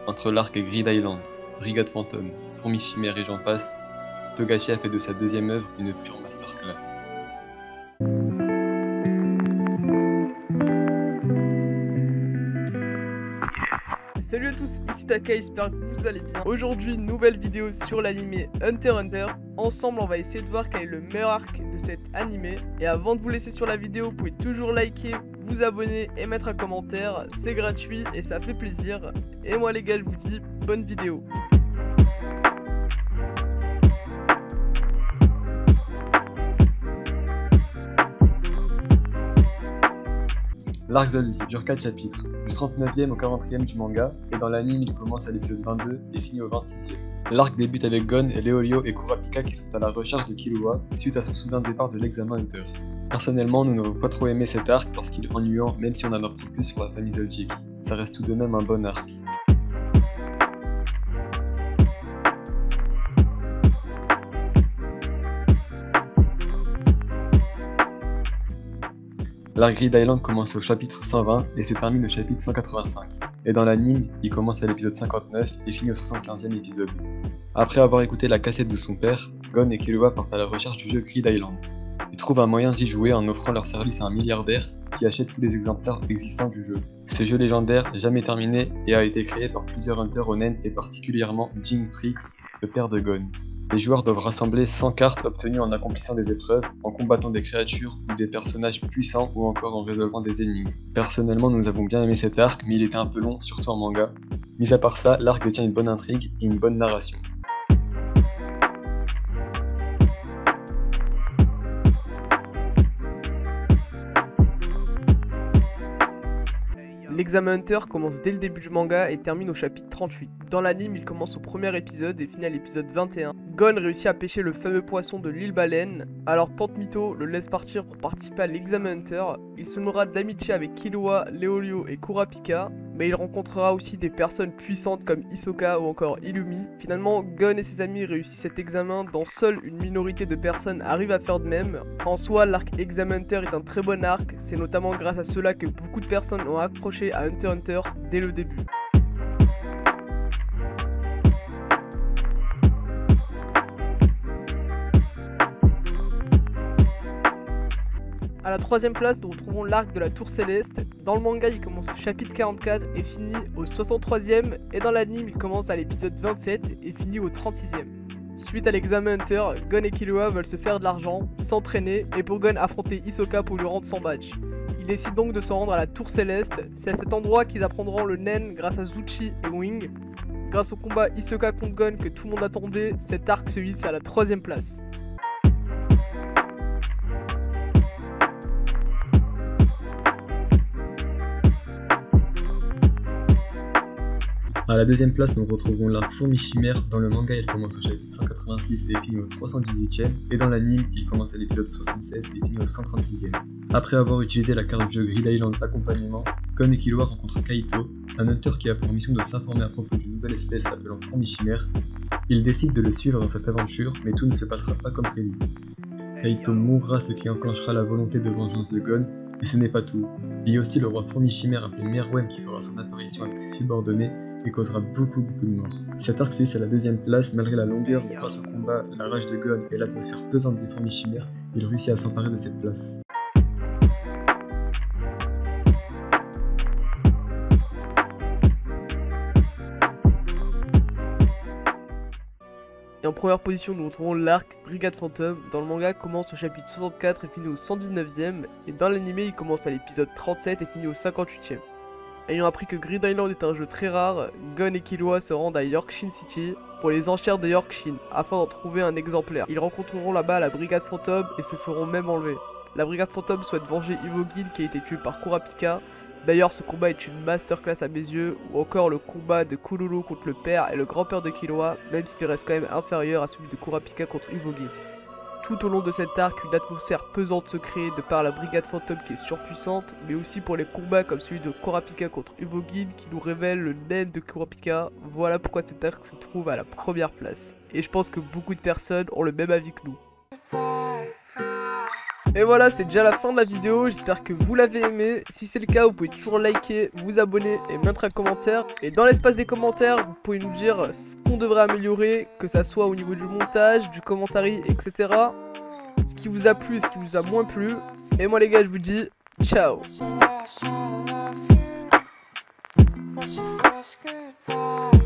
Entre l'arc et Grid Island, Brigade Fantôme, Fourmi Chimère et j'en passe, Togashi a fait de sa deuxième œuvre une pure masterclass. Salut à tous, ici Takai, j'espère que vous allez bien. Aujourd'hui, nouvelle vidéo sur l'anime Hunter x Hunter. Ensemble, on va essayer de voir quel est le meilleur arc de cet animé. Et avant de vous laisser sur la vidéo, vous pouvez toujours liker, vous abonner et mettre un commentaire. C'est gratuit et ça fait plaisir. Et moi les gars, je vous dis bonne vidéo. L'arc Zoldy dure 4 chapitres, du 39e au 40e du manga, et dans l'anime il commence à l'épisode 22 et finit au 26e. L'arc débute avec Gon, Leolio et Kurapika qui sont à la recherche de Killua suite à son soudain départ de l'examen Hunter. Personnellement, nous n'avons pas trop aimé cet arc parce qu'il est ennuyant même si on en apprend plus sur la famille Zoldyck. Ça reste tout de même un bon arc. L'arc Grid Island commence au chapitre 120 et se termine au chapitre 185. Et dans l'anime, il commence à l'épisode 59 et finit au 75e épisode. Après avoir écouté la cassette de son père, Gon et Killua partent à la recherche du jeu Grid Island. Ils trouvent un moyen d'y jouer en offrant leur service à un milliardaire qui achète tous les exemplaires existants du jeu. Ce jeu légendaire, jamais terminé, et a été créé par plusieurs Hunters Onen et particulièrement Jing Frix, le père de Gon. Les joueurs doivent rassembler 100 cartes obtenues en accomplissant des épreuves, en combattant des créatures ou des personnages puissants ou encore en résolvant des énigmes. Personnellement, nous avons bien aimé cet arc, mais il était un peu long, surtout en manga. Mis à part ça, l'arc détient une bonne intrigue et une bonne narration. L'examen Hunter commence dès le début du manga et termine au chapitre 38. Dans l'anime, il commence au premier épisode et finit à l'épisode 21. Gon réussit à pêcher le fameux poisson de l'île Baleine, alors Tante Mito le laisse partir pour participer à l'examen Hunter. Il se nouera d'amitié avec Killua, Leolio et Kurapika, mais il rencontrera aussi des personnes puissantes comme Hisoka ou encore Illumi. Finalement, Gon et ses amis réussissent cet examen dont seule une minorité de personnes arrivent à faire de même. En soi, l'arc Exam Hunter est un très bon arc, c'est notamment grâce à cela que beaucoup de personnes ont accroché à Hunter x Hunter dès le début. A la troisième place, nous retrouvons l'arc de la Tour Céleste. Dans le manga, il commence au chapitre 44 et finit au 63e, et dans l'anime, il commence à l'épisode 27 et finit au 36e. Suite à l'examen Hunter, Gon et Killua veulent se faire de l'argent, s'entraîner, et pour Gon affronter Hisoka pour lui rendre son badge. Ils décident donc de se rendre à la Tour Céleste. C'est à cet endroit qu'ils apprendront le Nen grâce à Zuchi et Wing. Grâce au combat Hisoka contre Gon que tout le monde attendait, cet arc se hisse à la troisième place. A la deuxième place, nous retrouvons l'arc Fourmi Chimère. Dans le manga, il commence au chapitre 186 et finit au 318e, et dans l'anime, il commence à l'épisode 76 et finit au 136e. Après avoir utilisé la carte du jeu Grid Island Accompagnement, Gon et Killua rencontrent Kaito, un hunter qui a pour mission de s'informer à propos d'une nouvelle espèce s'appelant Fourmi Chimère. Ils décident de le suivre dans cette aventure, mais tout ne se passera pas comme prévu. Kaito mourra, ce qui enclenchera la volonté de vengeance de Gon, mais ce n'est pas tout. Il y a aussi le roi Fourmi Chimère appelé Meruem qui fera son apparition avec ses subordonnés et causera beaucoup de morts. Cet arc se hisse à la deuxième place malgré la longueur, mais grâce au combat, la rage de Gon et l'atmosphère pesante des Fourmis Chimères, il réussit à s'emparer de cette place. Et en première position, nous retrouvons l'arc Brigade Fantôme. Dans le manga, commence au chapitre 64 et finit au 119e, et dans l'anime, il commence à l'épisode 37 et finit au 58e. Ayant appris que Grid Island est un jeu très rare, Gon et Killua se rendent à Yorkshin City pour les enchères de Yorkshin afin d'en trouver un exemplaire. Ils rencontreront là-bas la Brigade Fantôme et se feront même enlever. La Brigade Fantôme souhaite venger Hyvogil qui a été tué par Kurapika. D'ailleurs, ce combat est une masterclass à mes yeux, ou encore le combat de Kululu contre le père et le grand-père de Killua, même s'il reste quand même inférieur à celui de Kurapika contre Hyvogil. Tout au long de cet arc, une atmosphère pesante se crée de par la Brigade Fantôme qui est surpuissante, mais aussi pour les combats comme celui de Kurapika contre Hyvogil qui nous révèle le Nen de Kurapika. Voilà pourquoi cet arc se trouve à la première place. Et je pense que beaucoup de personnes ont le même avis que nous. Et voilà, c'est déjà la fin de la vidéo, j'espère que vous l'avez aimé. Si c'est le cas, vous pouvez toujours liker, vous abonner et mettre un commentaire. Et dans l'espace des commentaires, vous pouvez nous dire ce qu'on devrait améliorer, que ça soit au niveau du montage, du commentary, etc. Ce qui vous a plu, ce qui vous a moins plu. Et moi les gars, je vous dis ciao. That's your first goodbye.